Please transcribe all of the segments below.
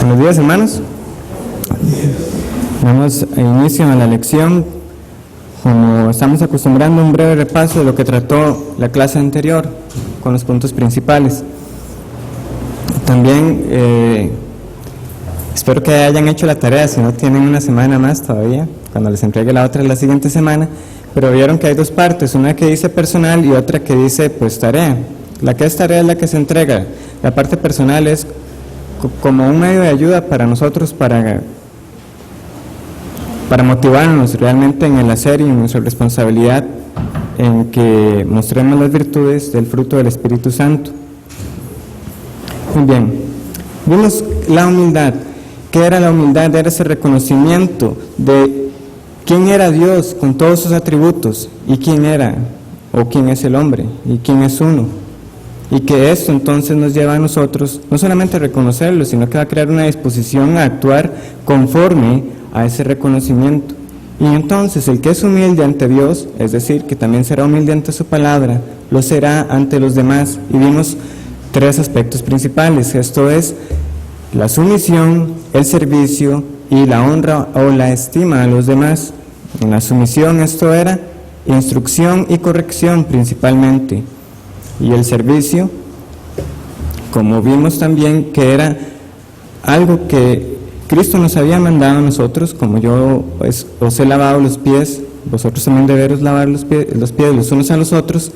Buenos días, hermanos. Damos inicio a la lección. Como estamos acostumbrando, un breve repaso de lo que trató la clase anterior con los puntos principales. También espero que hayan hecho la tarea, si no tienen una semana más todavía, cuando les entregue la otra la siguiente semana, pero vieron que hay dos partes, una que dice personal y otra que dice pues tarea. La que es tarea es la que se entrega, la parte personal es como un medio de ayuda para nosotros, para motivarnos realmente en el hacer y en nuestra responsabilidad en que mostremos las virtudes del fruto del Espíritu Santo. Muy bien, vimos la humildad. ¿Qué era la humildad? Era ese reconocimiento de quién era Dios con todos sus atributos y quién era o quién es el hombre y quién es uno. Y que esto entonces nos lleva a nosotros no solamente a reconocerlo, sino que va a crear una disposición a actuar conforme a ese reconocimiento. Y entonces el que es humilde ante Dios, es decir, que también será humilde ante su palabra, lo será ante los demás. Y vimos tres aspectos principales, esto es la sumisión, el servicio y la honra o la estima a los demás. En la sumisión esto era instrucción y corrección principalmente. Y el servicio, como vimos también, que era algo que Cristo nos había mandado a nosotros, como yo os he lavado los pies, vosotros también deberos lavar los pies los unos a los otros,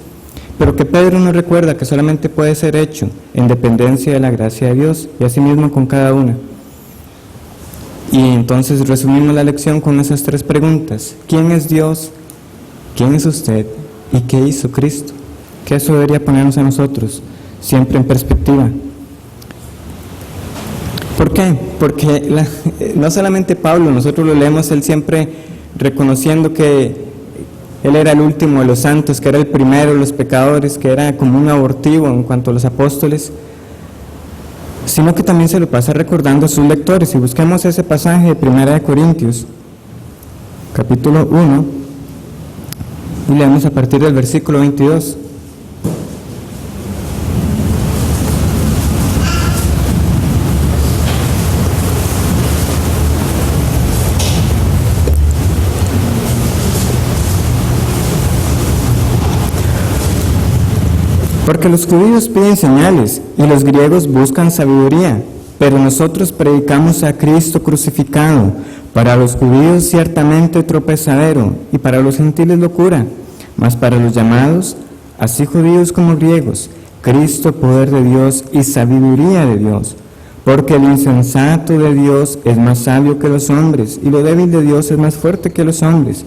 pero que Pedro nos recuerda que solamente puede ser hecho en dependencia de la gracia de Dios, y así mismo con cada una. Y entonces resumimos la lección con esas tres preguntas: ¿quién es Dios? ¿Quién es usted? ¿Y qué hizo Cristo? Que eso debería ponernos a nosotros siempre en perspectiva. ¿Por qué? Porque no solamente Pablo, nosotros lo leemos él siempre reconociendo que él era el último de los santos, que era el primero de los pecadores, que era como un abortivo en cuanto a los apóstoles, sino que también se lo pasa recordando a sus lectores. Y busquemos ese pasaje de 1 Corintios, capítulo 1, y leemos a partir del versículo 22. Porque los judíos piden señales y los griegos buscan sabiduría, pero nosotros predicamos a Cristo crucificado, para los judíos ciertamente tropezadero y para los gentiles locura, mas para los llamados, así judíos como griegos, Cristo poder de Dios y sabiduría de Dios. Porque el insensato de Dios es más sabio que los hombres y lo débil de Dios es más fuerte que los hombres.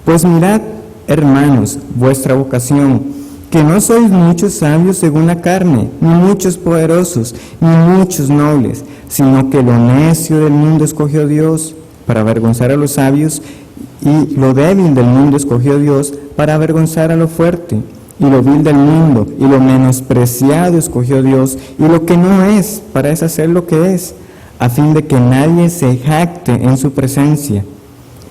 Pues mirad, hermanos, vuestra vocación, que no sois muchos sabios según la carne, ni muchos poderosos, ni muchos nobles, sino que lo necio del mundo escogió Dios para avergonzar a los sabios, y lo débil del mundo escogió Dios para avergonzar a lo fuerte, y lo vil del mundo, y lo menospreciado escogió Dios, y lo que no es, para deshacer lo que es, a fin de que nadie se jacte en su presencia.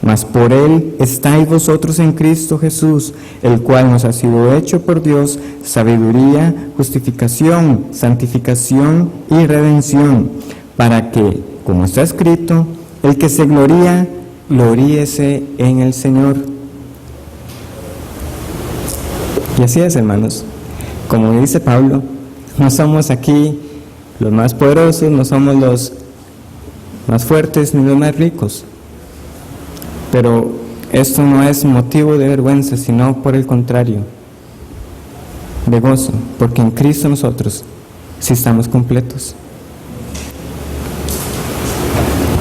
Mas por Él estáis vosotros en Cristo Jesús, el cual nos ha sido hecho por Dios sabiduría, justificación, santificación y redención, para que, como está escrito, el que se gloría, gloríese en el Señor. Y así es, hermanos, como dice Pablo, no somos aquí los más poderosos, no somos los más fuertes ni los más ricos. Pero esto no es motivo de vergüenza, sino por el contrario, de gozo, porque en Cristo nosotros sí estamos completos.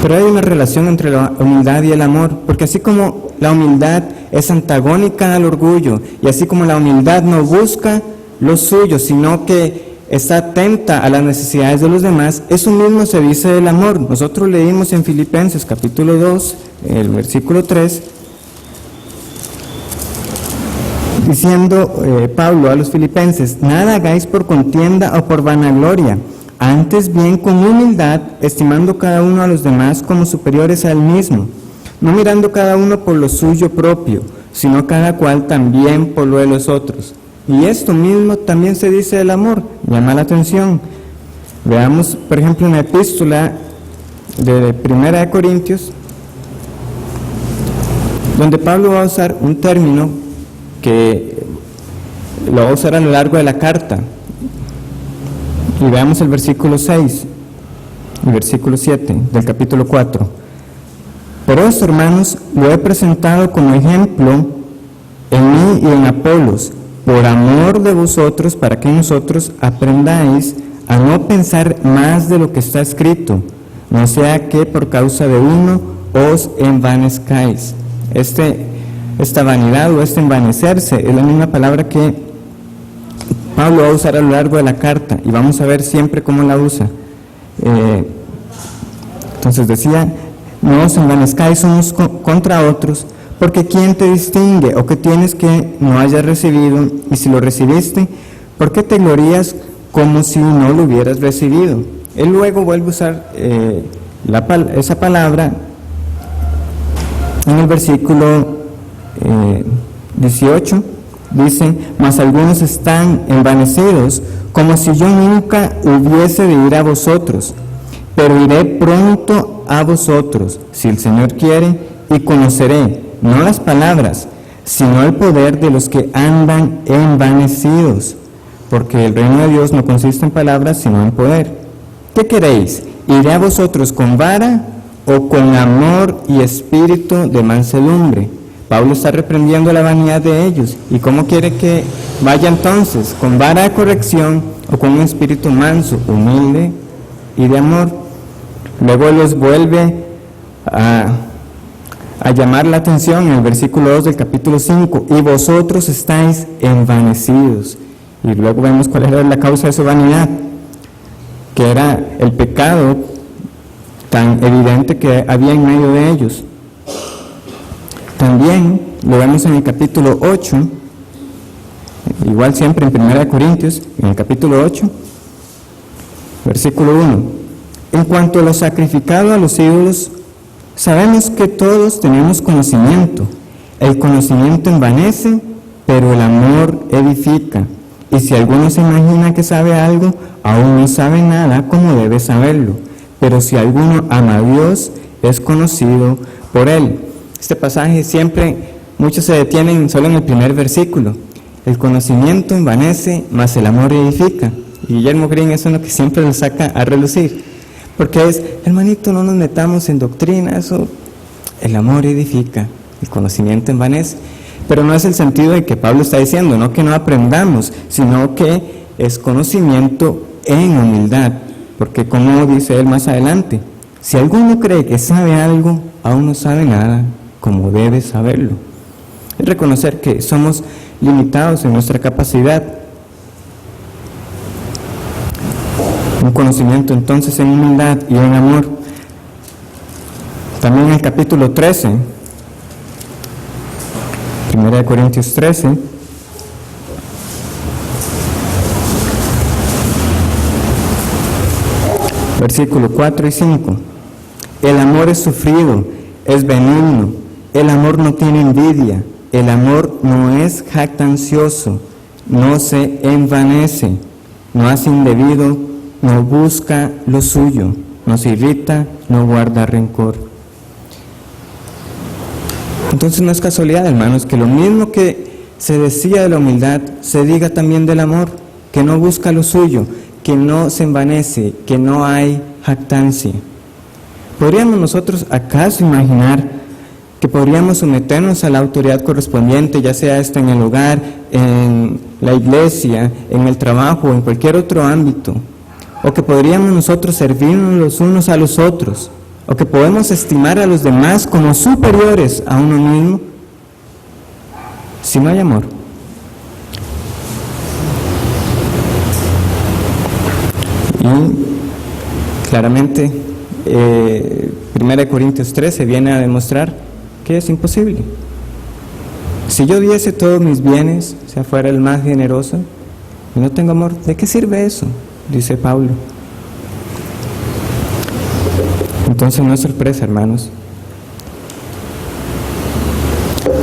Pero hay una relación entre la humildad y el amor, porque así como la humildad es antagónica al orgullo, y así como la humildad no busca lo suyo, sino que está atenta a las necesidades de los demás, eso mismo se dice del amor. Nosotros leímos en Filipenses capítulo 2, el versículo 3, diciendo Pablo a los filipenses: nada hagáis por contienda o por vanagloria, antes bien con humildad, estimando cada uno a los demás como superiores a él mismo, no mirando cada uno por lo suyo propio, sino cada cual también por lo de los otros. Y esto mismo también se dice del amor, llama la atención. Veamos, por ejemplo, en la epístola de 1 Corintios, donde Pablo va a usar un término que lo va a usar a lo largo de la carta. Y veamos el versículo 6 y versículo 7 del capítulo 4. Por esto, hermanos, lo he presentado como ejemplo en mí y en Apolos, por amor de vosotros, para que nosotros aprendáis a no pensar más de lo que está escrito, no sea que por causa de uno os envanezcáis. Esta vanidad o este envanecerse es la misma palabra que Pablo va a usar a lo largo de la carta, y vamos a ver siempre cómo la usa. Entonces decía, no os envanezcáis unos contra otros, porque ¿quién te distingue? ¿O qué tienes que no hayas recibido? Y si lo recibiste, ¿por qué te glorías como si no lo hubieras recibido? Él luego vuelve a usar esa palabra en el versículo 18. Dice, mas algunos están envanecidos, como si yo nunca hubiese de ir a vosotros, pero iré pronto a vosotros, si el Señor quiere, y conoceré, no las palabras, sino el poder de los que andan envanecidos, porque el reino de Dios no consiste en palabras, sino en poder. ¿Qué queréis? ¿Iré a vosotros con vara o con amor y espíritu de mansedumbre? Pablo está reprendiendo la vanidad de ellos. ¿Y cómo quiere que vaya entonces? ¿Con vara de corrección o con un espíritu manso, humilde y de amor? Luego los vuelve a llamar la atención en el versículo 2 del capítulo 5. Y vosotros estáis envanecidos. Y luego vemos cuál era la causa de su vanidad, que era el pecado tan evidente que había en medio de ellos. También lo vemos en el capítulo 8, igual siempre en 1 Corintios, en el capítulo 8, versículo 1. En cuanto a lo sacrificado a los ídolos, sabemos que todos tenemos conocimiento. El conocimiento envanece, pero el amor edifica. Y si alguno se imagina que sabe algo, aún no sabe nada como debe saberlo. Pero si alguno ama a Dios, es conocido por Él. Este pasaje siempre, muchos se detienen solo en el primer versículo. El conocimiento envanece, mas el amor edifica. Y Guillermo Green es uno que siempre lo saca a relucir. Porque es, hermanito, no nos metamos en doctrina, eso, el amor edifica, el conocimiento envanece. Pero no es el sentido de que Pablo está diciendo, no que no aprendamos, sino que es conocimiento en humildad. Porque como dice él más adelante, si alguno cree que sabe algo, aún no sabe nada como debe saberlo. Es reconocer que somos limitados en nuestra capacidad. Un conocimiento entonces en humildad y en amor. También en el capítulo 13, 1 Corintios 13, versículo 4 y 5. El amor es sufrido, es benigno, el amor no tiene envidia, el amor no es jactancioso, no se envanece, no hace indebido, no busca lo suyo, no se irrita, no guarda rencor. Entonces no es casualidad, hermanos, que lo mismo que se decía de la humildad, se diga también del amor, que no busca lo suyo, que no se envanece, que no hay jactancia. ¿Podríamos nosotros acaso imaginar que podríamos someternos a la autoridad correspondiente, ya sea esta en el hogar, en la iglesia, en el trabajo o en cualquier otro ámbito? ¿O que podríamos nosotros servirnos los unos a los otros? ¿O que podemos estimar a los demás como superiores a uno mismo? Si no hay amor. Y claramente 1 Corintios 13 viene a demostrar que es imposible. Si yo diese todos mis bienes, sea fuera el más generoso, y no tengo amor, ¿de qué sirve eso? Dice Pablo. Entonces no es sorpresa, hermanos.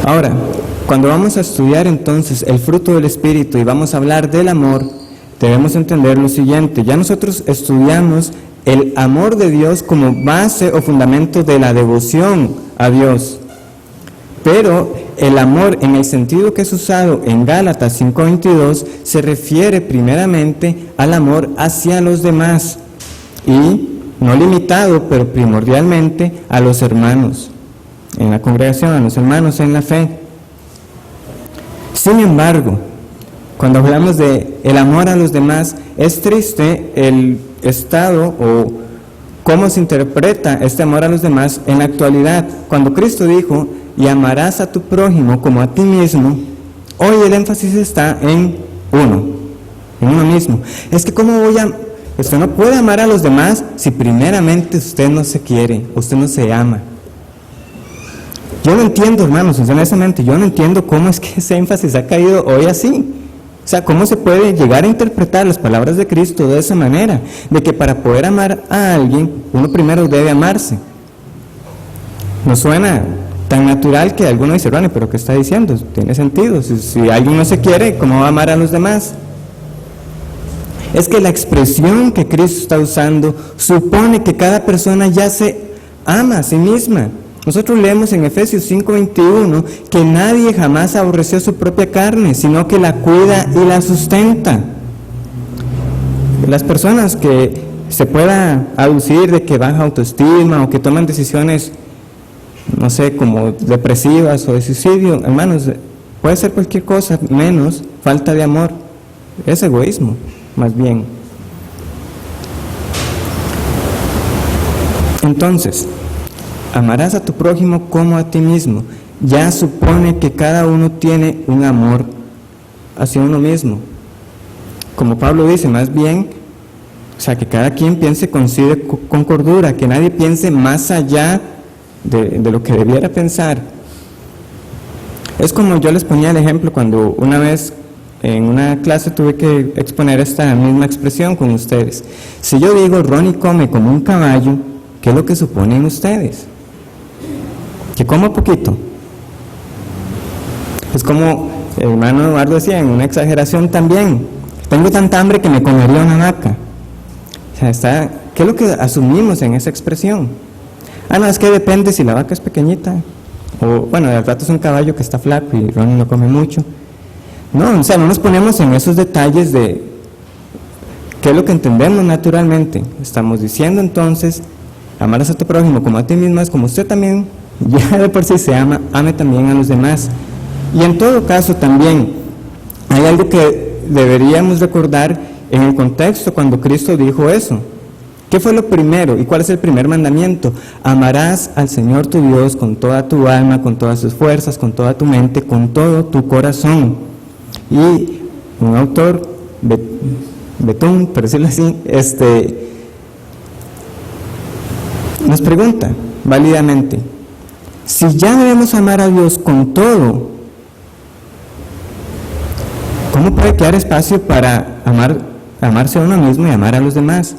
Ahora, cuando vamos a estudiar entonces el fruto del Espíritu y vamos a hablar del amor, debemos entender lo siguiente. Ya nosotros estudiamos el amor de Dios como base o fundamento de la devoción a Dios. Pero el amor, en el sentido que es usado en Gálatas 5:22, se refiere primeramente al amor hacia los demás y no limitado, pero primordialmente a los hermanos en la congregación, a los hermanos en la fe. Sin embargo, cuando hablamos de el amor a los demás, es triste el estado o cómo se interpreta este amor a los demás en la actualidad. Cuando Cristo dijo, y amarás a tu prójimo como a ti mismo, hoy el énfasis está en uno mismo. Es que usted no puede amar a los demás si primeramente usted no se quiere, usted no se ama. Yo no entiendo, hermanos, honestamente, yo no entiendo cómo es que ese énfasis ha caído hoy así. O sea, ¿cómo se puede llegar a interpretar las palabras de Cristo de esa manera? De que para poder amar a alguien, uno primero debe amarse. No suena tan natural que alguno dice, Ronnie, pero ¿qué está diciendo? Tiene sentido. Si alguien no se quiere, ¿cómo va a amar a los demás? Es que la expresión que Cristo está usando supone que cada persona ya se ama a sí misma. Nosotros leemos en Efesios 5:21 que nadie jamás aborreció su propia carne, sino que la cuida y la sustenta. Las personas que se pueda aducir de que baja autoestima o que toman decisiones, no sé, como depresivas o de suicidio, hermanos, puede ser cualquier cosa menos falta de amor. Es egoísmo, más bien. Entonces, amarás a tu prójimo como a ti mismo. Ya supone que cada uno tiene un amor hacia uno mismo. Como Pablo dice, más bien, o sea, que cada quien piense con cordura, que nadie piense más allá de lo que debiera pensar. Es como yo les ponía el ejemplo cuando una vez en una clase tuve que exponer esta misma expresión con ustedes. Si yo digo, Ronnie come como un caballo, ¿qué es lo que suponen ustedes? Que como poquito. Es como el hermano Eduardo decía, en una exageración también, tengo tanta hambre que me comería una vaca. O sea, ¿qué es lo que asumimos en esa expresión? No, es que depende si la vaca es pequeñita, o bueno, de rato es un caballo que está flaco y Ronnie no come mucho. No, o sea, no nos ponemos en esos detalles de qué es lo que entendemos naturalmente. Estamos diciendo entonces, amarás a tu prójimo como a ti mismo, es como usted también, ya de por sí se ama, ame también a los demás. Y en todo caso también, hay algo que deberíamos recordar en el contexto cuando Cristo dijo eso. ¿Qué fue lo primero? ¿Y cuál es el primer mandamiento? Amarás al Señor tu Dios con toda tu alma, con todas tus fuerzas, con toda tu mente, con todo tu corazón. Y un autor, Betún, por decirlo así, nos pregunta válidamente, si ya debemos amar a Dios con todo, ¿cómo puede quedar espacio para amarse a uno mismo y amar a los demás?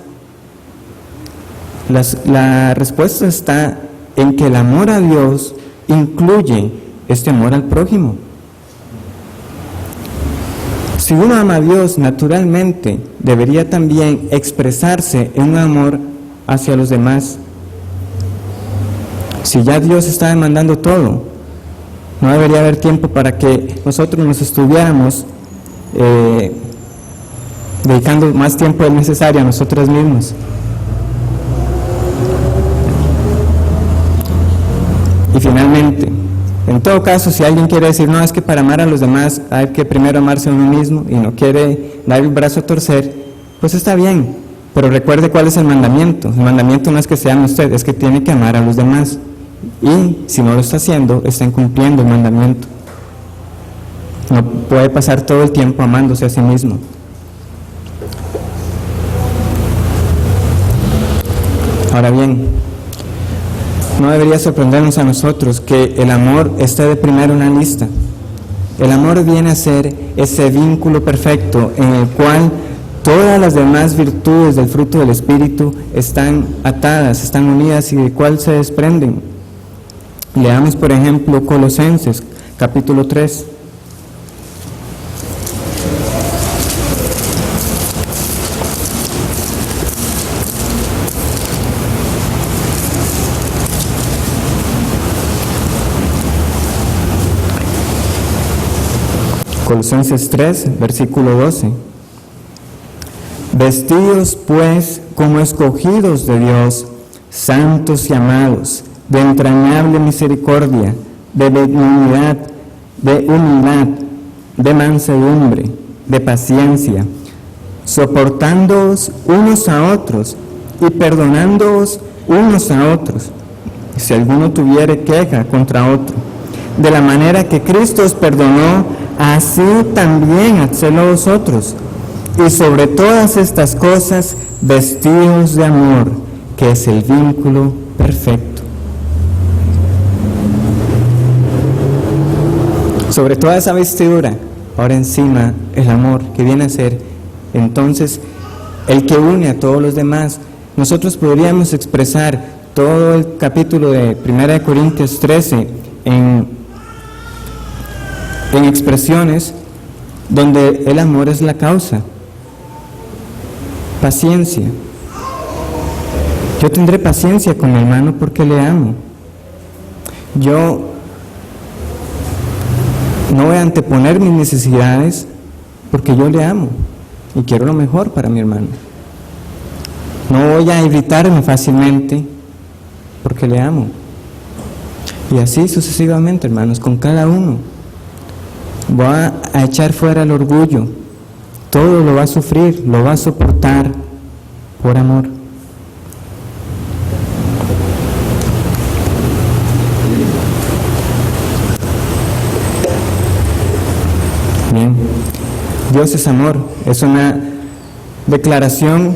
La respuesta está en que el amor a Dios incluye este amor al prójimo. Si uno ama a Dios, naturalmente debería también expresarse en un amor hacia los demás. Si ya Dios está demandando todo, no debería haber tiempo para que nosotros nos estuviéramos dedicando más tiempo del necesario a nosotros mismos. Y finalmente, en todo caso, si alguien quiere decir, no, es que para amar a los demás hay que primero amarse a uno mismo y no quiere dar el brazo a torcer, pues está bien, pero recuerde cuál es el mandamiento. El mandamiento no es que se ame usted, es que tiene que amar a los demás. Y si no lo está haciendo, está incumpliendo el mandamiento. No puede pasar todo el tiempo amándose a sí mismo. Ahora bien, no debería sorprendernos a nosotros que el amor esté de primero en la lista. El amor viene a ser ese vínculo perfecto en el cual todas las demás virtudes del fruto del Espíritu están atadas, están unidas y del cual se desprenden. Leamos, por ejemplo, Colosenses, capítulo 3. Colosenses 3, versículo 12. Vestidos pues como escogidos de Dios, santos y amados, de entrañable misericordia, de benignidad, de humildad, de mansedumbre, de paciencia, soportándoos unos a otros y perdonándoos unos a otros, si alguno tuviere queja contra otro. De la manera que Cristo os perdonó, así también hacedlo vosotros. Y sobre todas estas cosas, vestidos de amor, que es el vínculo perfecto. Sobre toda esa vestidura, ahora encima el amor, que viene a ser entonces el que une a todos los demás. Nosotros podríamos expresar todo el capítulo de 1 Corintios 13 en expresiones donde el amor es la causa. Paciencia. Yo tendré paciencia con mi hermano porque le amo. Yo no voy a anteponer mis necesidades porque yo le amo y quiero lo mejor para mi hermano. No voy a irritarme fácilmente porque le amo. Y así sucesivamente, hermanos, con cada uno. Voy a echar fuera el orgullo. Todo lo va a sufrir, lo va a soportar por amor. Bien, Dios es amor. Es una declaración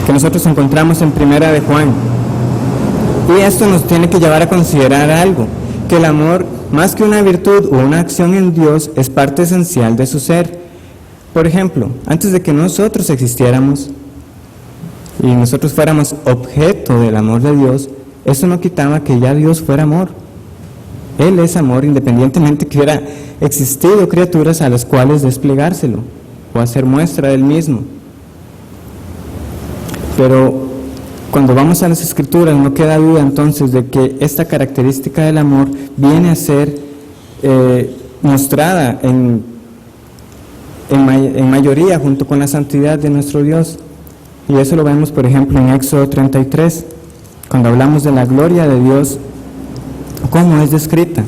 que nosotros encontramos en 1 de Juan. Y esto nos tiene que llevar a considerar algo, que el amor, más que una virtud o una acción en Dios, es parte esencial de su ser. Por ejemplo, antes de que nosotros existiéramos y nosotros fuéramos objeto del amor de Dios, eso no quitaba que ya Dios fuera amor. Él es amor, independientemente que hubiera existido criaturas a las cuales desplegárselo o hacer muestra del mismo. Pero cuando vamos a las Escrituras no queda duda entonces de que esta característica del amor viene a ser mostrada en mayoría junto con la santidad de nuestro Dios. Y eso lo vemos, por ejemplo, en Éxodo 33, cuando hablamos de la gloria de Dios, cómo es descrita.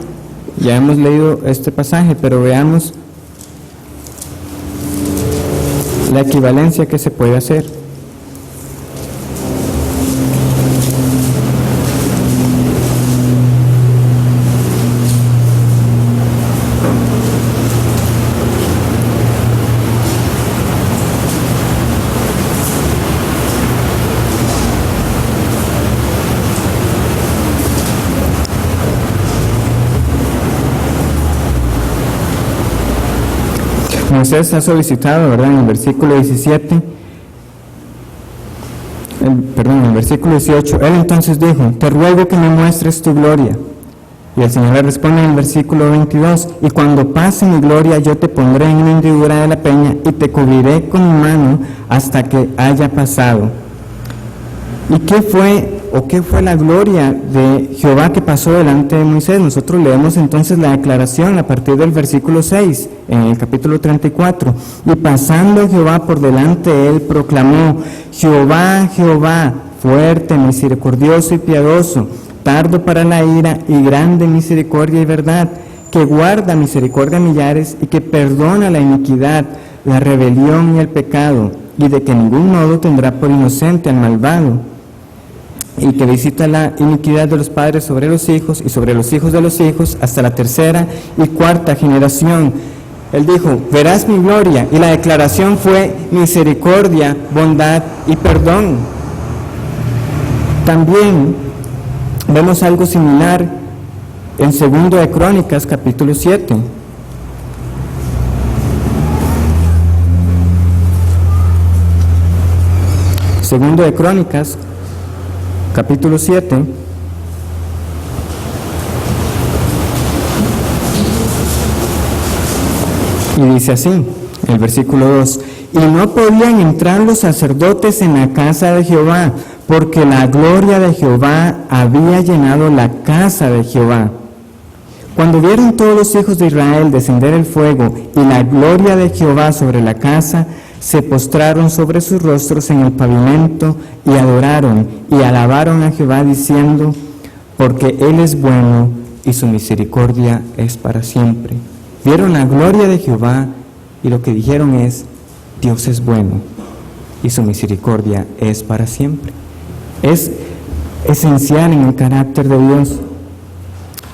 Ya hemos leído este pasaje, pero veamos la equivalencia que se puede hacer. Moisés ha solicitado, ¿verdad?, en el versículo 17, en el versículo 18, él entonces dijo: te ruego que me muestres tu gloria. Y el Señor le responde en el versículo 22, y cuando pase mi gloria yo te pondré en una hendidura de la peña y te cubriré con mi mano hasta que haya pasado. ¿Y qué fue la gloria de Jehová que pasó delante de Moisés? Nosotros leemos entonces la declaración a partir del versículo 6, en el capítulo 34. Y pasando Jehová por delante de él, proclamó: Jehová, Jehová, fuerte, misericordioso y piadoso, tardo para la ira y grande en misericordia y verdad, que guarda misericordia a millares y que perdona la iniquidad, la rebelión y el pecado, y de que ningún modo tendrá por inocente al malvado, y que visita la iniquidad de los padres sobre los hijos y sobre los hijos de los hijos hasta la tercera y cuarta generación. Él dijo: verás mi gloria, y la declaración fue misericordia, bondad y perdón. También vemos algo similar en 2 de Crónicas, capítulo 7. Segundo de Crónicas, capítulo 7, y dice así, el versículo 2: y no podían entrar los sacerdotes en la casa de Jehová, porque la gloria de Jehová había llenado la casa de Jehová. Cuando vieron todos los hijos de Israel descender el fuego y la gloria de Jehová sobre la casa, se postraron sobre sus rostros en el pavimento y adoraron y alabaron a Jehová diciendo, porque Él es bueno y su misericordia es para siempre. Vieron la gloria de Jehová y lo que dijeron es, Dios es bueno y su misericordia es para siempre. Es esencial en el carácter de Dios.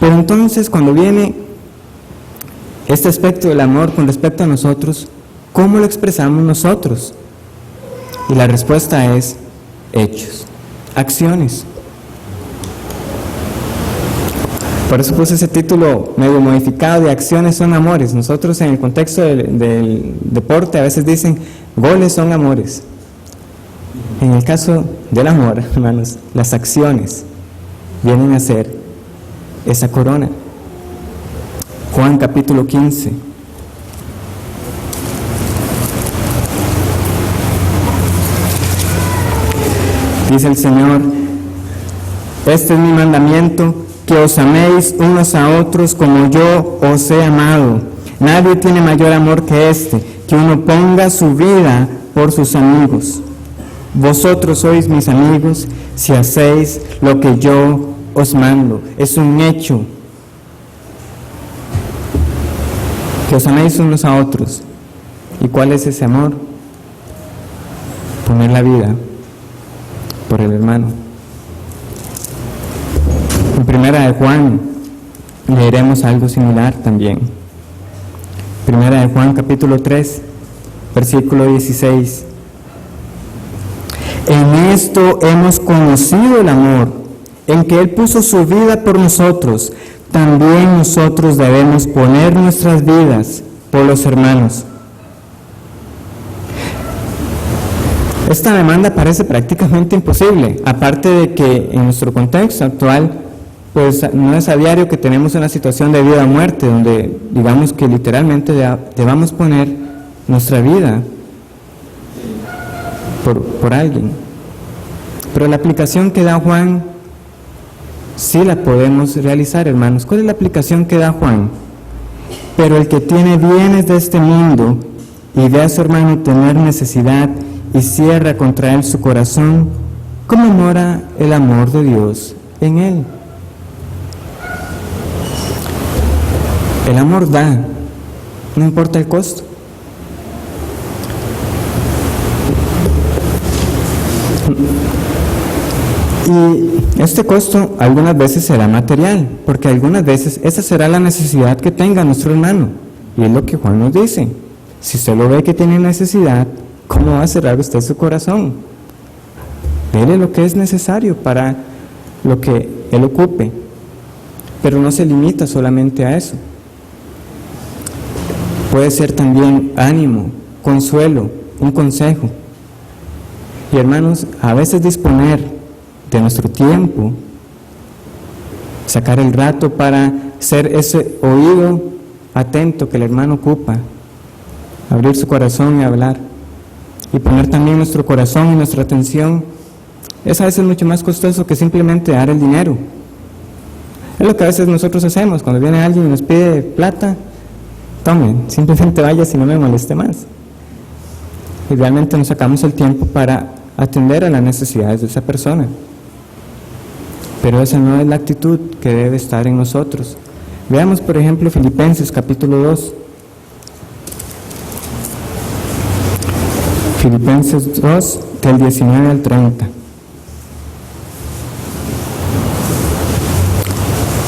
Pero entonces, cuando viene este aspecto del amor con respecto a nosotros, ¿cómo lo expresamos nosotros? Y la respuesta es hechos, acciones. Por eso puse ese título medio modificado de acciones son amores. Nosotros en el contexto del deporte a veces dicen goles son amores. En el caso del amor, hermanos, las acciones vienen a ser esa corona. Juan capítulo 15. Dice el Señor, este es mi mandamiento, que os améis unos a otros como yo os he amado. Nadie tiene mayor amor que este, que uno ponga su vida por sus amigos. Vosotros sois mis amigos si hacéis lo que yo os mando. Es un hecho. Que os améis unos a otros. ¿Y cuál es ese amor? Poner la vida por el hermano. En Primera de Juan leeremos algo similar también. Primera de Juan capítulo 3, versículo 16. En esto hemos conocido el amor, en que Él puso su vida por nosotros. También nosotros debemos poner nuestras vidas por los hermanos. Esta demanda parece prácticamente imposible, aparte de que en nuestro contexto actual, pues no es a diario que tenemos una situación de vida o muerte, donde digamos que literalmente debamos poner nuestra vida por alguien. Pero la aplicación que da Juan, sí la podemos realizar, hermanos. ¿Cuál es la aplicación que da Juan? Pero el que tiene bienes de este mundo y ve a su hermano tener necesidad y cierra contra él su corazón, ¿cómo mora el amor de Dios en él? El amor da, no importa el costo. Y este costo algunas veces será material, porque algunas veces esa será la necesidad que tenga nuestro hermano. Y es lo que Juan nos dice. Si usted lo ve que tiene necesidad, ¿cómo va a cerrar usted su corazón? Dele lo que es necesario para lo que él ocupe, pero no se limita solamente a eso. Puede ser también ánimo, consuelo, un consejo. Y hermanos, a veces disponer de nuestro tiempo, sacar el rato para ser ese oído atento que el hermano ocupa, abrir su corazón y hablar, y poner también nuestro corazón y nuestra atención, es a veces mucho más costoso que simplemente dar el dinero. Es lo que a veces nosotros hacemos cuando viene alguien y nos pide plata. Tome, simplemente vaya si no me moleste más. Y realmente nos sacamos el tiempo para atender a las necesidades de esa persona. Pero esa no es la actitud que debe estar en nosotros. Veamos, por ejemplo, Filipenses capítulo 2. Filipenses 2, del 19 al 30.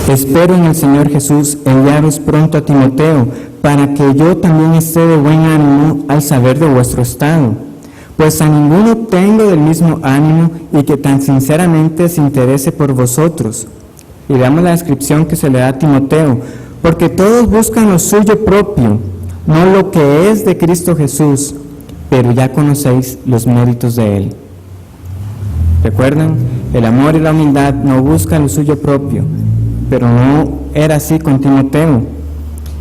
Espero en el Señor Jesús enviaros pronto a Timoteo, para que yo también esté de buen ánimo al saber de vuestro estado, pues a ninguno tengo del mismo ánimo y que tan sinceramente se interese por vosotros. Y veamos la descripción que se le da a Timoteo, porque todos buscan lo suyo propio, no lo que es de Cristo Jesús, pero ya conocéis los méritos de Él. ¿Recuerdan? El amor y la humildad no buscan lo suyo propio, pero no era así con Timoteo,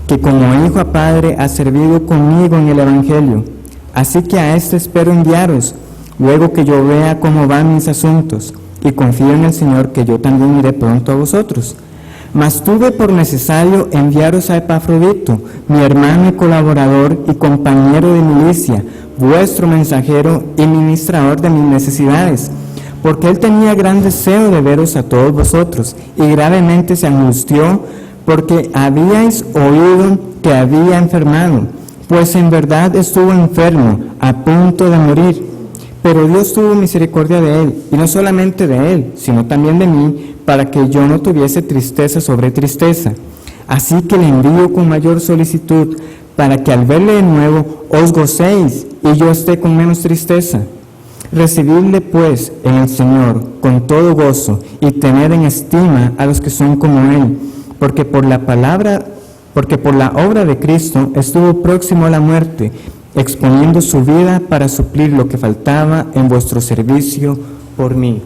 que como hijo a padre ha servido conmigo en el Evangelio. Así que a este espero enviaros, luego que yo vea cómo van mis asuntos, y confío en el Señor que yo también iré pronto a vosotros. Mas tuve por necesario enviaros a Epafrodito, mi hermano y colaborador y compañero de milicia, vuestro mensajero y ministrador de mis necesidades, porque él tenía gran deseo de veros a todos vosotros, y gravemente se angustió, porque habíais oído que había enfermado, pues en verdad estuvo enfermo, a punto de morir. Pero Dios tuvo misericordia de él, y no solamente de él, sino también de mí, para que yo no tuviese tristeza sobre tristeza. Así que le envío con mayor solicitud, para que al verle de nuevo os gocéis, y yo esté con menos tristeza. Recibidle pues en el Señor con todo gozo, y tened en estima a los que son como él, porque por la obra de Cristo estuvo próximo a la muerte, exponiendo su vida para suplir lo que faltaba en vuestro servicio por mí.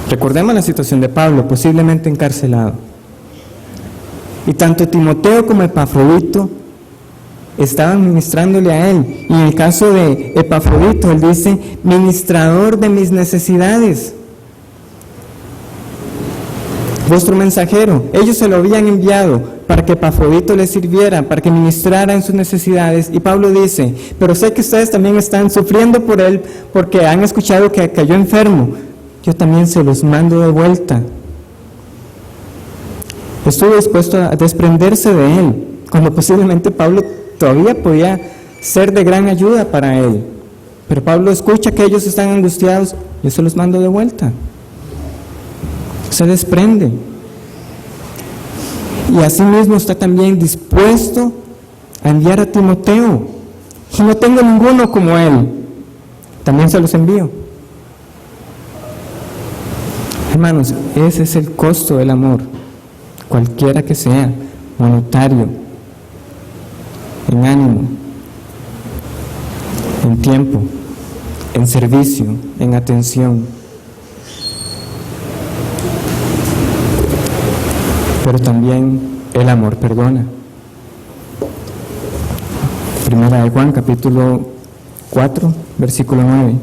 Recordemos la situación de Pablo, posiblemente encarcelado. Y tanto Timoteo como Epafrodito estaban ministrándole a él. Y en el caso de Epafrodito, él dice, ministrador de mis necesidades. Vuestro mensajero, ellos se lo habían enviado para que Epafrodito les sirviera, para que ministrara en sus necesidades. Y Pablo dice, pero sé que ustedes también están sufriendo por él, porque han escuchado que cayó enfermo. Yo también se los mando de vuelta. Estuvo dispuesto a desprenderse de él, cuando posiblemente Pablo todavía podía ser de gran ayuda para él. Pero Pablo escucha que ellos están angustiados, yo se los mando de vuelta. Se desprende. Y asimismo está también dispuesto a enviar a Timoteo. Y no tengo ninguno como él, también se los envío. Hermanos, ese es el costo del amor, cualquiera que sea, monetario, en ánimo, en tiempo, en servicio, en atención. Pero también el amor perdona. Primera de Juan, capítulo 4, versículo 9.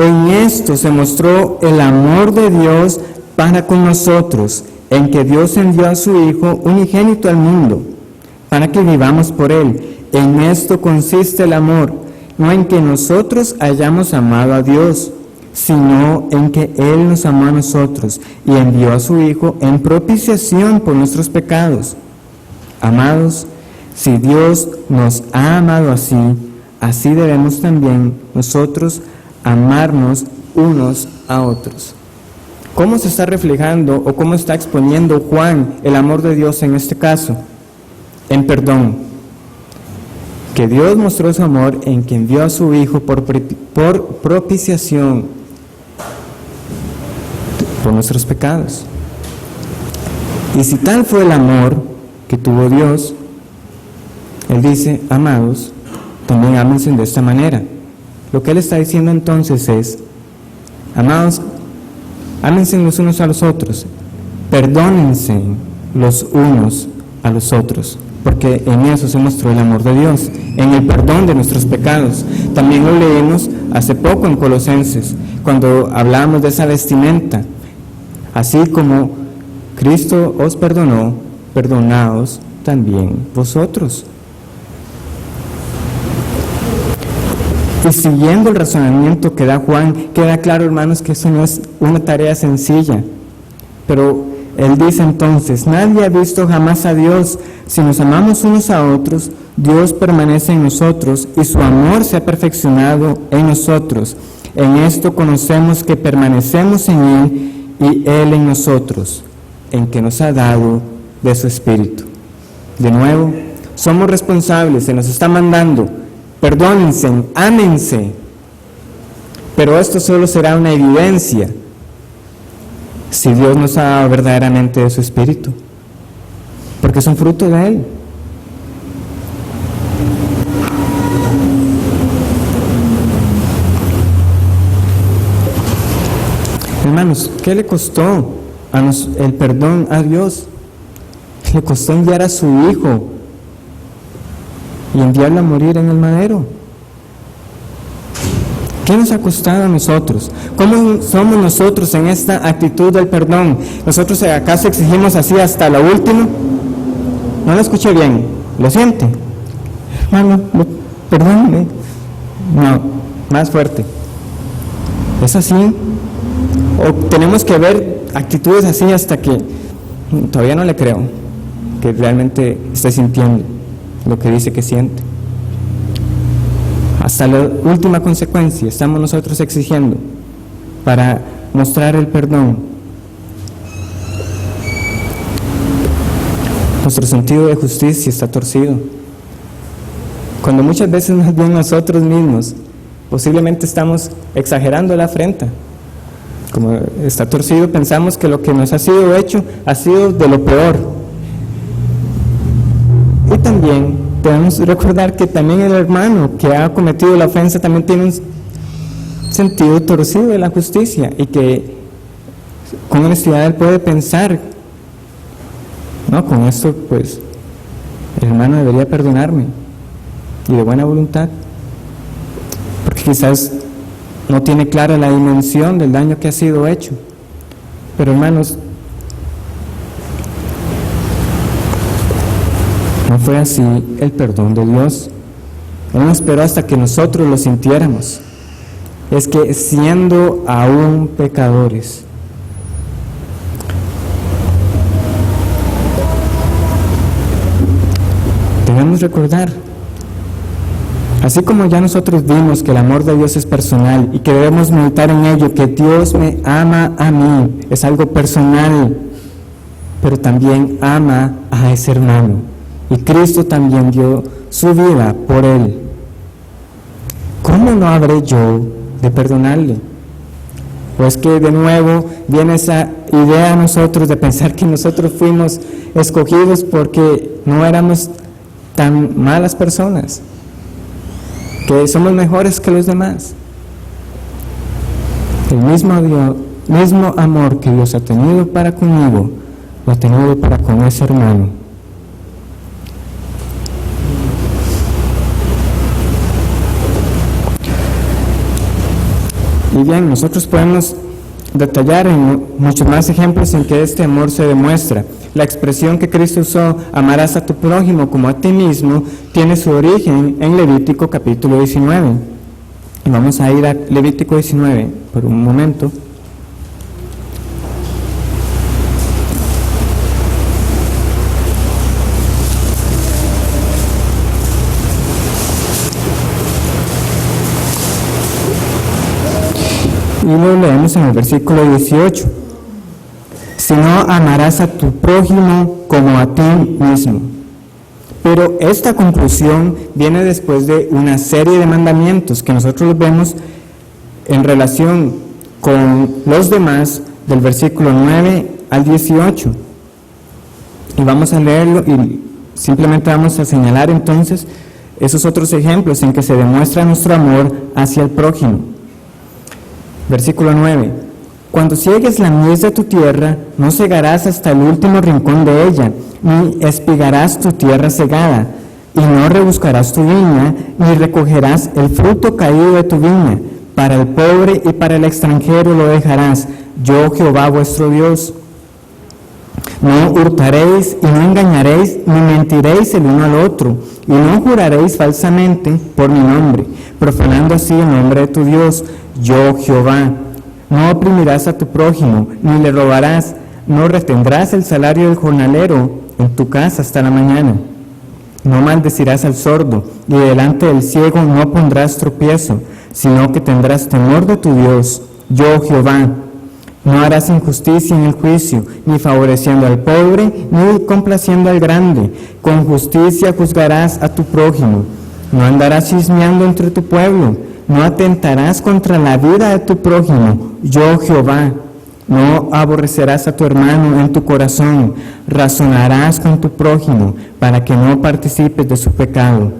En esto se mostró el amor de Dios para con nosotros, en que Dios envió a su Hijo unigénito al mundo, para que vivamos por Él. En esto consiste el amor, no en que nosotros hayamos amado a Dios, sino en que Él nos amó a nosotros y envió a su Hijo en propiciación por nuestros pecados. Amados, si Dios nos ha amado así, así debemos también nosotros amarnos unos a otros. ¿Cómo se está reflejando o cómo está exponiendo Juan el amor de Dios en este caso? En perdón. Que Dios mostró su amor en que envió a su Hijo por propiciación por nuestros pecados. Y si tal fue el amor que tuvo Dios, Él dice, amados, también ámense de esta manera. Lo que Él está diciendo entonces es, amados, ámense los unos a los otros, perdónense los unos a los otros, porque en eso se mostró el amor de Dios, en el perdón de nuestros pecados. También lo leímos hace poco en Colosenses, cuando hablábamos de esa vestimenta. Así como Cristo os perdonó, perdonaos también vosotros. Y siguiendo el razonamiento que da Juan, queda claro, hermanos, que eso no es una tarea sencilla. Pero él dice entonces, nadie ha visto jamás a Dios. Si nos amamos unos a otros, Dios permanece en nosotros y su amor se ha perfeccionado en nosotros. En esto conocemos que permanecemos en Él y Él en nosotros, en que nos ha dado de su Espíritu. De nuevo, somos responsables, se nos está mandando. Perdónense, ámense, pero esto solo será una evidencia si Dios nos ha dado verdaderamente de su Espíritu, porque es un fruto de Él. Hermanos, ¿qué le costó el perdón a Dios. Le costó enviar a su hijo y enviarlo a morir en el madero. ¿Qué nos ha costado a nosotros? ¿Cómo somos nosotros en esta actitud del perdón? ¿Nosotros acaso exigimos así hasta lo último? No lo escuché bien. ¿Lo siente? Hermano, perdóname. No, más fuerte. ¿Es así? ¿O tenemos que ver actitudes así hasta que todavía no le creo que realmente esté sintiendo lo que dice que siente? Hasta la última consecuencia estamos nosotros exigiendo para mostrar el perdón. Nuestro sentido de justicia está torcido. Cuando muchas veces más bien nosotros mismos posiblemente estamos exagerando la afrenta. Como está torcido, pensamos que lo que nos ha sido hecho ha sido de lo peor. Y también debemos recordar que también el hermano que ha cometido la ofensa también tiene un sentido torcido de la justicia y que con honestidad él puede pensar, no, con esto pues el hermano debería perdonarme y de buena voluntad, porque quizás no tiene clara la dimensión del daño que ha sido hecho. Pero hermanos, no fue así el perdón de Dios. Él no esperó hasta que nosotros lo sintiéramos. Es que siendo aún pecadores, debemos recordar, así como ya nosotros vimos que el amor de Dios es personal y que debemos meditar en ello, que Dios me ama a mí, es algo personal, pero también ama a ese hermano. Y Cristo también dio su vida por él. ¿Cómo no habré yo de perdonarle? Pues que de nuevo viene esa idea a nosotros de pensar que nosotros fuimos escogidos porque no éramos tan malas personas, que somos mejores que los demás. El mismo amor que Dios ha tenido para conmigo, lo ha tenido para con ese hermano. Y bien, nosotros podemos detallar en muchos más ejemplos en que este amor se demuestra. La expresión que Cristo usó, amarás a tu prójimo como a ti mismo, tiene su origen en Levítico capítulo 19. Y vamos a ir a Levítico 19 por un momento. Y lo leemos en el versículo 18. Si no, amarás a tu prójimo como a ti mismo. Pero esta conclusión viene después de una serie de mandamientos que nosotros vemos en relación con los demás del versículo 9 al 18. Y vamos a leerlo y simplemente vamos a señalar entonces esos otros ejemplos en que se demuestra nuestro amor hacia el prójimo. Versículo 9. Cuando ciegues la mies de tu tierra, no cegarás hasta el último rincón de ella, ni espigarás tu tierra cegada, y no rebuscarás tu viña, ni recogerás el fruto caído de tu viña. Para el pobre y para el extranjero lo dejarás, yo Jehová vuestro Dios. No hurtaréis y no engañaréis, ni mentiréis el uno al otro, y no juraréis falsamente por mi nombre, profanando así el nombre de tu Dios, yo Jehová. No oprimirás a tu prójimo, ni le robarás, no retendrás el salario del jornalero en tu casa hasta la mañana. No maldecirás al sordo, y delante del ciego no pondrás tropiezo, sino que tendrás temor de tu Dios, yo Jehová. No harás injusticia en el juicio, ni favoreciendo al pobre, ni complaciendo al grande. Con justicia juzgarás a tu prójimo. No andarás chismeando entre tu pueblo. No atentarás contra la vida de tu prójimo, yo Jehová. No aborrecerás a tu hermano en tu corazón. Razonarás con tu prójimo, para que no participes de su pecado.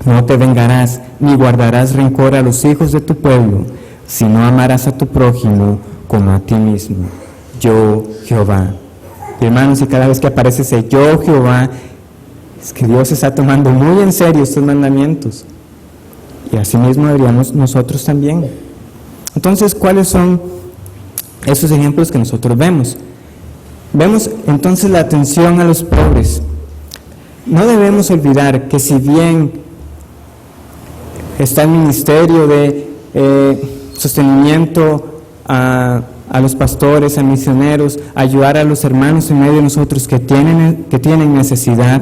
No te vengarás, ni guardarás rencor a los hijos de tu pueblo, sino amarás a tu prójimo como a ti mismo. yo Jehová. Y hermanos, y cada vez que aparece ese yo Jehová, es que Dios está tomando muy en serio estos mandamientos. Y así mismo deberíamos nosotros también. Entonces, ¿cuáles son esos ejemplos que nosotros vemos? Vemos entonces la atención a los pobres. No debemos olvidar que si bien está el ministerio de sostenimiento a los pastores, a misioneros, ayudar a los hermanos en medio de nosotros que tienen necesidad,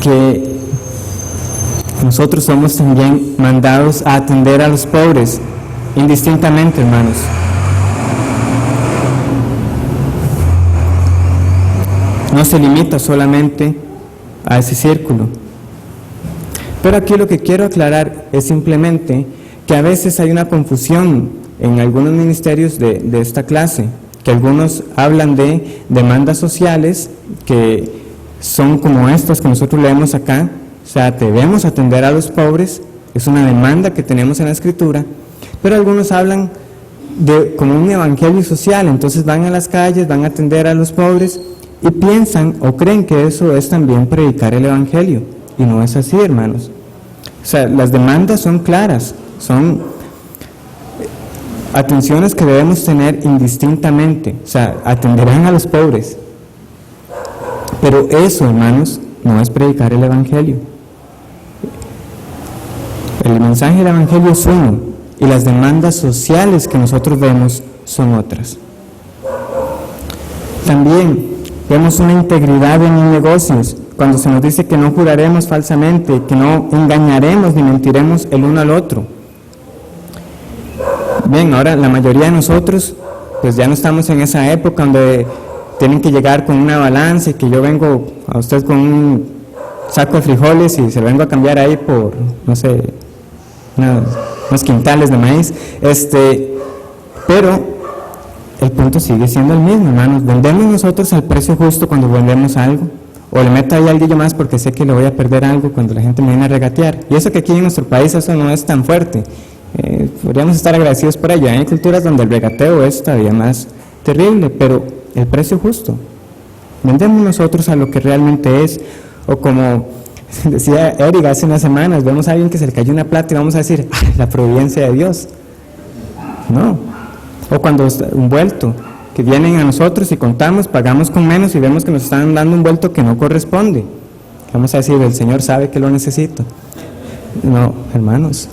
que nosotros somos también mandados a atender a los pobres, indistintamente, hermanos. No se limita solamente a ese círculo. Pero aquí lo que quiero aclarar es simplemente que a veces hay una confusión en algunos ministerios de esta clase, que algunos hablan de demandas sociales que son como estas que nosotros leemos acá, o sea, debemos atender a los pobres, es una demanda que tenemos en la Escritura, pero algunos hablan de como un evangelio social, entonces van a las calles, van a atender a los pobres y piensan o creen que eso es también predicar el evangelio, y no es así, hermanos. O sea, las demandas son claras, son atenciones que debemos tener indistintamente, o sea, atenderán a los pobres. Pero eso, hermanos, no es predicar el evangelio. El mensaje del evangelio es uno, y las demandas sociales que nosotros vemos son otras. También vemos una integridad en los negocios, cuando se nos dice que no juraremos falsamente, que no engañaremos ni mentiremos el uno al otro. Bien, ahora la mayoría de nosotros, pues ya no estamos en esa época donde tienen que llegar con una balanza y que yo vengo a usted con un saco de frijoles y se lo vengo a cambiar ahí por, no sé, unos quintales de maíz. Pero el punto sigue siendo el mismo, hermanos. ¿Vendemos nosotros al precio justo cuando vendemos algo? ¿O le meto ahí algo más porque sé que le voy a perder algo cuando la gente me viene a regatear? Y eso que aquí en nuestro país eso no es tan fuerte. Podríamos estar agradecidos por ello. Hay culturas donde el regateo es todavía más terrible, pero el precio justo. Vendemos nosotros a lo que realmente es, o como decía Eric hace unas semanas, vemos a alguien que se le cayó una plata y vamos a decir, la providencia de Dios. No. O cuando un vuelto, que vienen a nosotros y contamos, pagamos con menos y vemos que nos están dando un vuelto que no corresponde. Vamos a decir, el Señor sabe que lo necesito. No, hermanos,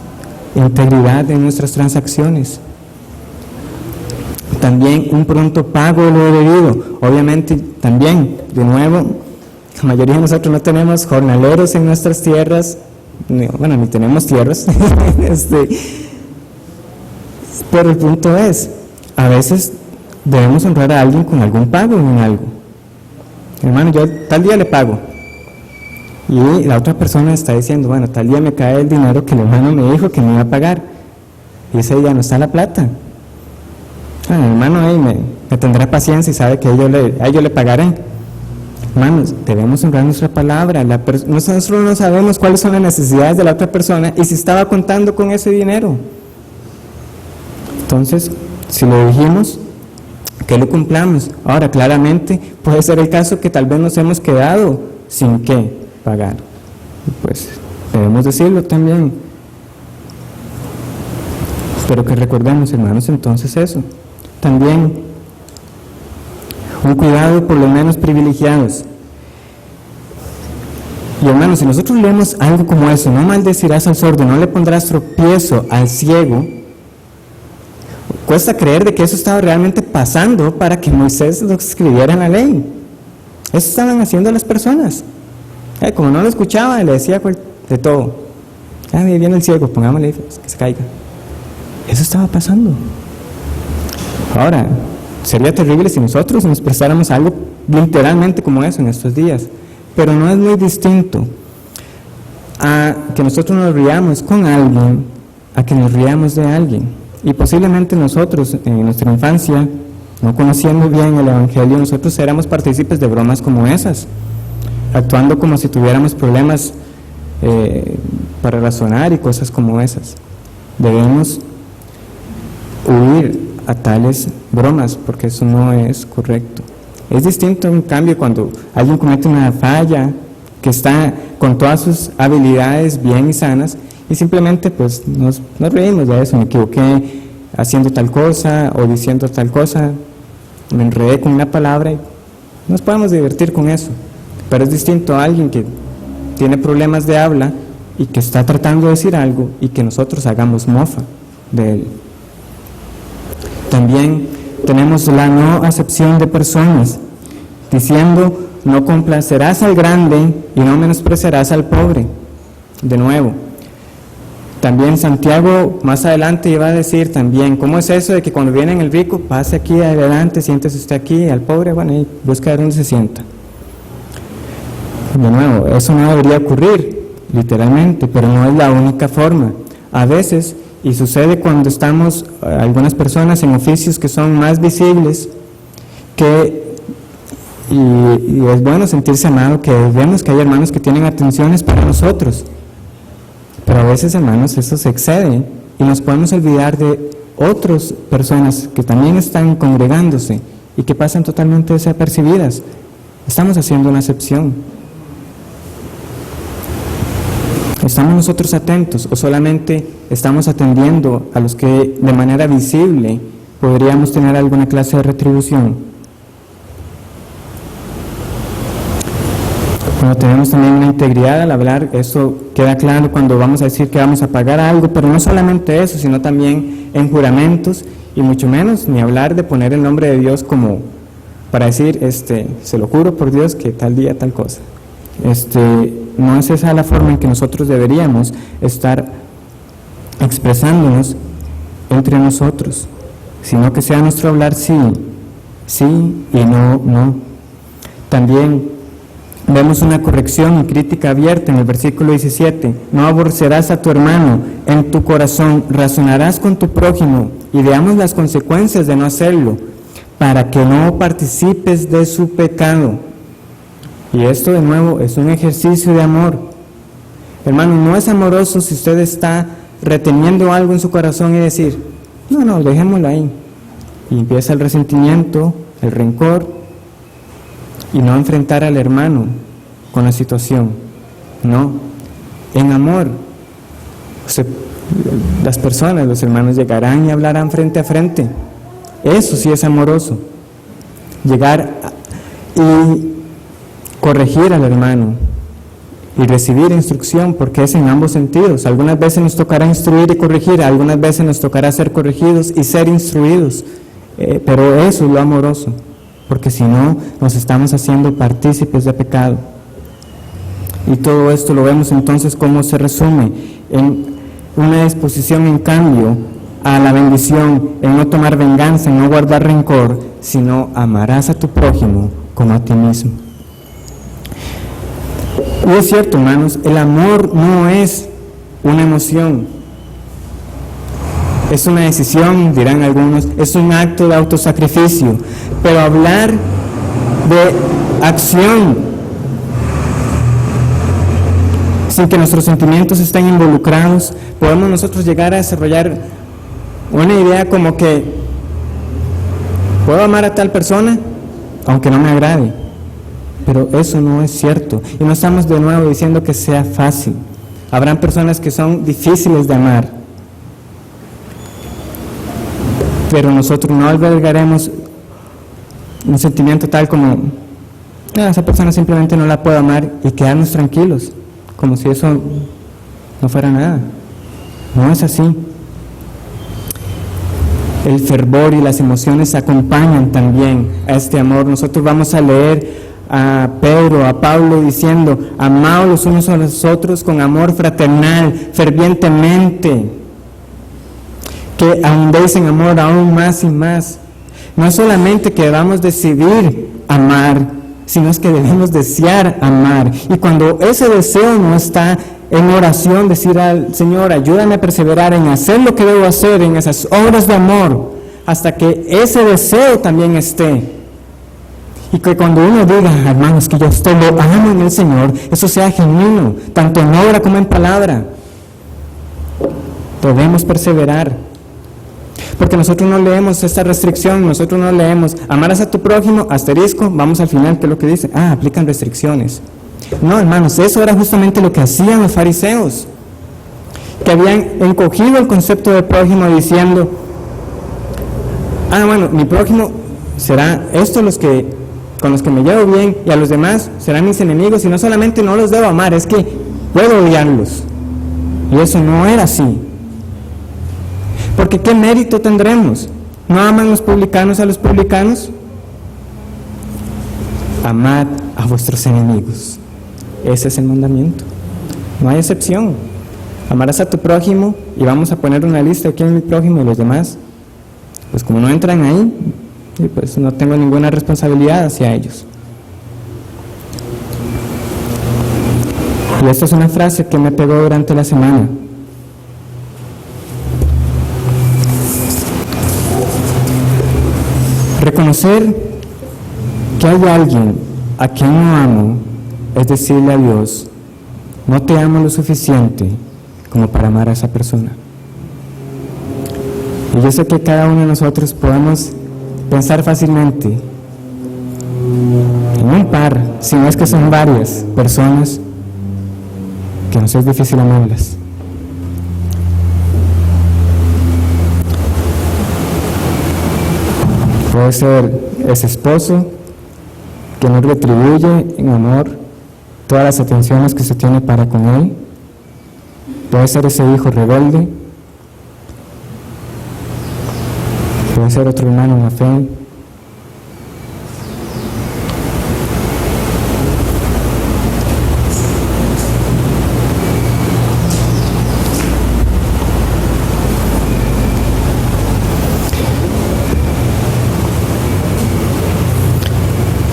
integridad en nuestras transacciones. También un pronto pago de lo debido. Obviamente, también, de nuevo, la mayoría de nosotros no tenemos jornaleros en nuestras tierras, ni tenemos tierras, pero el punto es, a veces debemos honrar a alguien con algún pago en algo. Hermano, yo tal día le pago, y la otra persona está diciendo, bueno, tal día me cae el dinero que el hermano me dijo que me iba a pagar, y ese día no está la plata. El hermano ahí me tendrá paciencia y sabe que yo le pagaré. Hermanos, debemos honrar nuestra palabra. Nosotros no sabemos cuáles son las necesidades de la otra persona y si estaba contando con ese dinero. Entonces, si lo dijimos, que lo cumplamos. Ahora, claramente, puede ser el caso que tal vez nos hemos quedado sin qué pagar. Pues, debemos decirlo también. Pero que recordemos, hermanos, entonces eso. También un cuidado por los menos privilegiados. Y hermanos, si nosotros leemos algo como eso, no maldecirás al sordo, no le pondrás tropiezo al ciego, cuesta creer de que eso estaba realmente pasando para que Moisés lo escribiera en la ley. Eso estaban haciendo las personas. Como no lo escuchaba, le decía de todo. Viene el ciego, pongámosle que se caiga. Eso estaba pasando. Ahora, sería terrible si nosotros nos prestáramos algo literalmente como eso en estos días, pero no es muy distinto a que nosotros nos riamos con alguien, a que nos riamos de alguien. Y posiblemente nosotros, en nuestra infancia, no conociendo bien el Evangelio, nosotros éramos partícipes de bromas como esas, actuando como si tuviéramos problemas para razonar y cosas como esas. Debemos huir a tales bromas, porque eso no es correcto. Es distinto, en cambio, cuando alguien comete una falla, que está con todas sus habilidades bien y sanas, y simplemente pues nos reímos de eso. Me equivoqué haciendo tal cosa o diciendo tal cosa, me enredé con una palabra y nos podemos divertir con eso. Pero es distinto a alguien que tiene problemas de habla y que está tratando de decir algo y que nosotros hagamos mofa de él. También tenemos la no acepción de personas, diciendo: no complacerás al grande y no menospreciarás al pobre. De nuevo, también Santiago más adelante iba a decir también: ¿cómo es eso de que cuando viene el rico, pase aquí adelante, siéntese usted aquí, al pobre, bueno, y busca ver dónde se sienta? De nuevo, eso no debería ocurrir, literalmente, pero no es la única forma. A veces, y sucede cuando estamos, algunas personas en oficios que son más visibles, y es bueno sentirse amado, que vemos que hay hermanos que tienen atenciones para nosotros, pero a veces, hermanos, eso se excede y nos podemos olvidar de otras personas que también están congregándose y que pasan totalmente desapercibidas. Estamos haciendo una excepción. ¿Estamos nosotros atentos o solamente estamos atendiendo a los que de manera visible podríamos tener alguna clase de retribución? Cuando tenemos también una integridad al hablar, eso queda claro cuando vamos a decir que vamos a pagar algo, pero no solamente eso, sino también en juramentos, y mucho menos ni hablar de poner el nombre de Dios como para decir, se lo juro por Dios que tal día tal cosa. No es esa la forma en que nosotros deberíamos estar expresándonos entre nosotros, sino que sea nuestro hablar sí, sí y no, no. También vemos una corrección y crítica abierta en el versículo 17. No aborrecerás a tu hermano en tu corazón, razonarás con tu prójimo, y veamos las consecuencias de no hacerlo, para que no participes de su pecado. Y esto de nuevo es un ejercicio de amor. Hermano, no es amoroso si usted está reteniendo algo en su corazón y decir: no, dejémoslo ahí. Y empieza el resentimiento, el rencor, y no enfrentar al hermano con la situación. No, en amor, las personas, los hermanos llegarán y hablarán frente a frente. Eso sí es amoroso. Llegar y corregir al hermano y recibir instrucción, porque es en ambos sentidos. Algunas veces nos tocará instruir y corregir, algunas veces nos tocará ser corregidos y ser instruidos, pero eso es lo amoroso, porque si no, nos estamos haciendo partícipes de pecado. Y todo esto lo vemos entonces cómo se resume en una disposición, en cambio, a la bendición, en no tomar venganza, en no guardar rencor, sino amarás a tu prójimo como a ti mismo. Y es cierto, hermanos, el amor no es una emoción, es una decisión, dirán algunos, es un acto de autosacrificio, pero hablar de acción sin que nuestros sentimientos estén involucrados, podemos nosotros llegar a desarrollar una idea como que puedo amar a tal persona aunque no me agrade, pero eso no es cierto, y no estamos de nuevo diciendo que sea fácil. Habrán personas que son difíciles de amar, pero nosotros no albergaremos un sentimiento tal como esa persona simplemente no la puedo amar, y quedarnos tranquilos como si eso no fuera nada. No es así. El fervor y las emociones acompañan también a este amor. Nosotros vamos a leer a Pedro, a Pablo diciendo: amaos los unos a los otros con amor fraternal, fervientemente, que ahondéis en amor aún más y más. No es solamente que debamos decidir amar, sino es que debemos desear amar. Y cuando ese deseo no está en oración, decir al Señor: ayúdame a perseverar en hacer lo que debo hacer, en esas obras de amor, hasta que ese deseo también esté. Y que cuando uno diga: hermanos, que yo estoy lo amo en el Señor, eso sea genuino, tanto en obra como en palabra. Debemos perseverar. Porque nosotros no leemos esta restricción, nosotros no leemos amarás a tu prójimo, asterisco, vamos al final, ¿qué es lo que dice? Aplican restricciones. No, hermanos, eso era justamente lo que hacían los fariseos, que habían encogido el concepto de prójimo diciendo, bueno, mi prójimo será estos con los que me llevo bien, y a los demás serán mis enemigos, y no solamente no los debo amar, es que puedo odiarlos. Y eso no era así. Porque ¿qué mérito tendremos? ¿No aman los publicanos a los publicanos? Amad a vuestros enemigos. Ese es el mandamiento. No hay excepción. Amarás a tu prójimo, y vamos a poner una lista de quién es mi prójimo y los demás. Pues como no entran ahí, pues no tengo ninguna responsabilidad hacia ellos. Y esta es una frase que me pegó durante la semana. Reconocer que hay alguien a quien no amo es decirle a Dios, no te amo lo suficiente como para amar a esa persona. Y yo sé que cada uno de nosotros podemos pensar fácilmente en un par, si no es que son varias personas que nos es difícil amarlas. Puede ser ese esposo que no retribuye en amor todas las atenciones que se tiene para con él. Puede ser ese hijo rebelde. Puede ser otro hermano en la fe.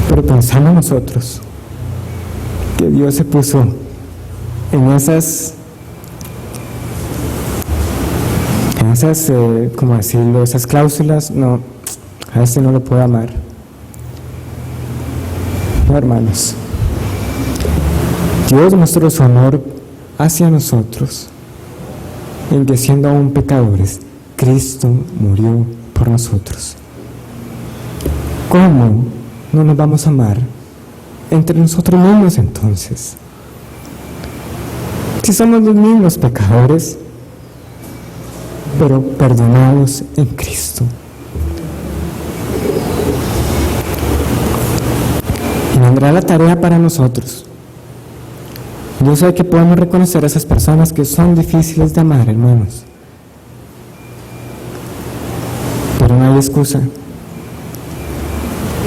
Pero pensamos nosotros que Dios se puso en esas ¿cómo decirlo? Esas cláusulas, no, a este no lo puedo amar. No, hermanos. Dios mostró su amor hacia nosotros, en que siendo aún pecadores, Cristo murió por nosotros. ¿Cómo no nos vamos a amar entre nosotros mismos entonces? Si somos los mismos pecadores, pero perdonados en Cristo. Y vendrá la tarea para nosotros. Yo sé que podemos reconocer a esas personas que son difíciles de amar, hermanos. Pero no hay excusa.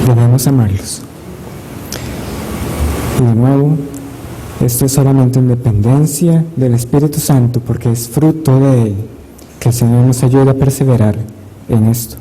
Debemos amarlos. Y de nuevo, esto es solamente en dependencia del Espíritu Santo, porque es fruto de Él que el Señor nos ayude a perseverar en esto.